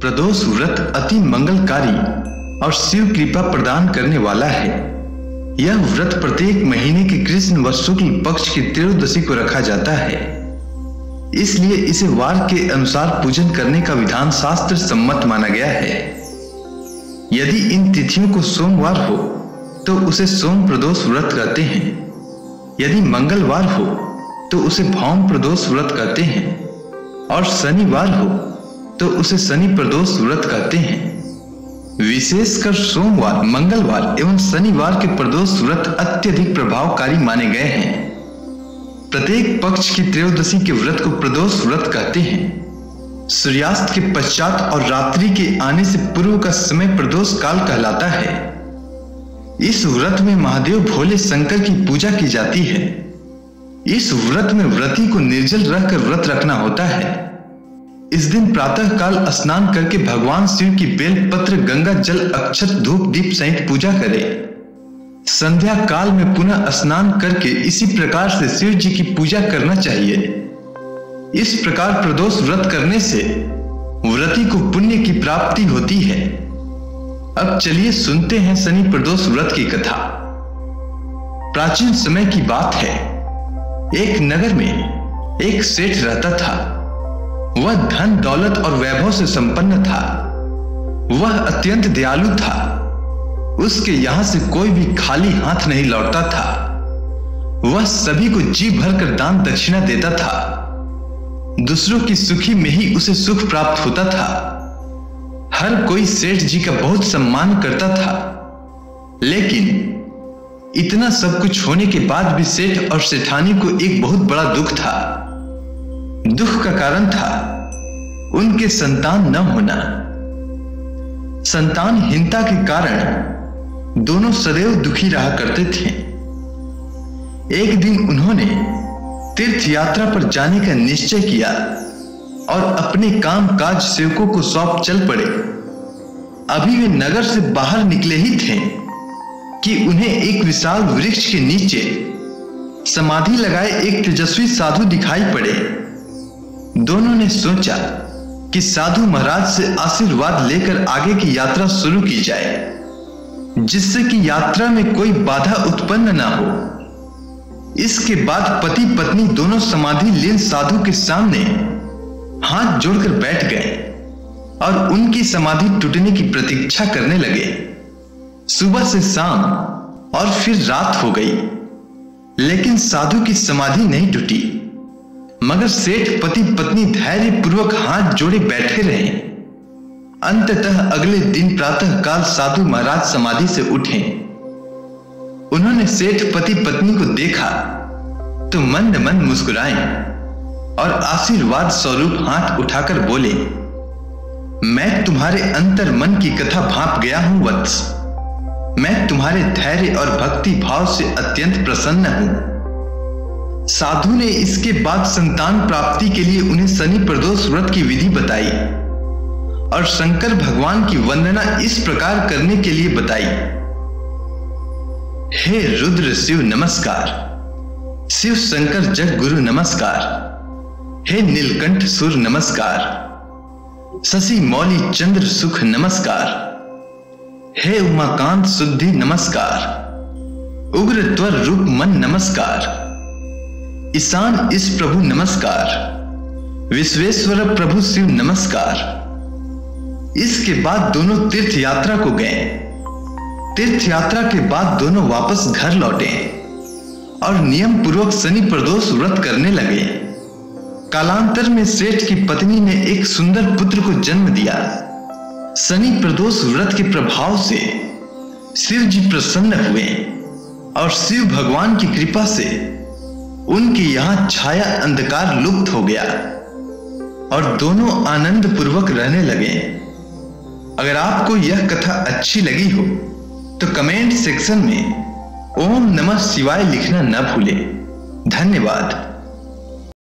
प्रदोष व्रत अति मंगलकारी और शिव कृपा प्रदान करने वाला है। यह व्रत प्रत्येक महीने के कृष्ण व शुक्ल पक्ष की त्रयोदशी को रखा जाता है, इसलिए इसे वार के अनुसार पूजन करने का विधान शास्त्र सम्मत माना गया है। यदि इन तिथियों को सोमवार हो तो उसे सोम प्रदोष व्रत कहते हैं, यदि मंगलवार हो तो उसे भौम प्रदोष व्रत कहते हैं, और शनिवार हो तो उसे शनि प्रदोष व्रत कहते हैं। विशेषकर सोमवार, मंगलवार एवं शनिवार के प्रदोष व्रत अत्यधिक प्रभावकारी माने गए हैं। प्रत्येक पक्ष की त्रयोदशी के व्रत को प्रदोष व्रत कहते हैं। सूर्यास्त के पश्चात और रात्रि के आने से पूर्व का समय प्रदोष काल कहलाता है। इस व्रत में महादेव भोले शंकर की पूजा की जाती है। इस व्रत में व्रती को निर्जल रहकर व्रत रखना होता है। इस दिन प्रातः काल स्नान करके भगवान शिव की बेल पत्र, गंगा जल, अक्षत, धूप दीप सहित पूजा करें। संध्या काल में पुनः स्नान करके इसी प्रकार से शिव जी की पूजा करना चाहिए। इस प्रकार प्रदोष व्रत करने से व्रती को पुण्य की प्राप्ति होती है। अब चलिए सुनते हैं शनि प्रदोष व्रत की कथा। प्राचीन समय की बात है। एक नगर में एक सेठ रहता था। वह धन, दौलत और वैभव से संपन्न था। वह अत्यंत दयालु था। उसके यहां से कोई भी खाली हाथ नहीं लौटता था। वह सभी को जी भर कर दान दक्षिणा देता था। दूसरों की सुखी में ही उसे सुख प्राप्त होता था। हर कोई सेठ जी का बहुत सम्मान करता था। लेकिन इतना सब कुछ होने के बाद भी सेठ और सेठानी को एक बहुत बड़ा दुख था। दुख का कारण था उनके संतान न होना। संतानहीनता के कारण दोनों सदैव दुखी रहा करते थे। एक दिन उन्होंने तीर्थ यात्रा पर जाने का निश्चय किया और अपने काम काज सेवकों को सौंप चल पड़े। अभी वे नगर से बाहर निकले ही थे कि उन्हें एक विशाल वृक्ष के नीचे समाधि लगाए एक तेजस्वी साधु दिखाई पड़े। दोनों ने सोचा कि साधु महाराज से आशीर्वाद लेकर आगे की यात्रा शुरू की जाए, जिससे कि यात्रा में कोई बाधा उत्पन्न ना हो। इसके बाद पति पत्नी दोनों समाधि लीन साधु के सामने हाथ जोड़कर बैठ गए और उनकी समाधि टूटने की प्रतीक्षा करने लगे। सुबह से शाम और फिर रात हो गई, लेकिन साधु की समाधि नहीं टूटी। मगर सेठ पति पत्नी धैर्य पूर्वक हाथ जोड़े बैठे रहे। अंततः अगले दिन प्रातः काल साधु महाराज समाधि से उठे। उन्होंने सेठ पति पत्नी को देखा तो मंद मंद मुस्कुराए और आशीर्वाद स्वरूप हाथ उठाकर बोले, मैं तुम्हारे अंतर मन की कथा भांप गया हूं वत्स। मैं तुम्हारे धैर्य और भक्ति भाव से अत्यंत प्रसन्न हूं। साधु ने इसके बाद संतान प्राप्ति के लिए उन्हें शनि प्रदोष व्रत की विधि बताई और शंकर भगवान की वंदना इस प्रकार करने के लिए बताई। हे रुद्र शिव नमस्कार, शिव शंकर जग गुरु नमस्कार, हे नीलकंठ सुर नमस्कार, शशि मौली चंद्र सुख नमस्कार, हे उमाकांत शुद्धि नमस्कार, उग्र त्वर रूप मन नमस्कार, ईशान इस प्रभु नमस्कार, विश्वेश्वर प्रभु शिव नमस्कार। इसके बाद दोनों तीर्थ यात्रा को गए। तीर्थ यात्रा के बाद दोनों वापस घर लौटे और नियम पूर्वक शनि प्रदोष व्रत करने लगे। कालांतर में सेठ की पत्नी ने एक सुंदर पुत्र को जन्म दिया। शनि प्रदोष व्रत के प्रभाव से शिव जी प्रसन्न हुए और शिव भगवान की कृपा से उनके यहां छाया अंधकार लुप्त हो गया और दोनों आनंद पूर्वक रहने लगे। अगर आपको यह कथा अच्छी लगी हो तो कमेंट सेक्शन में ओम नमः शिवाय लिखना न भूलें। धन्यवाद।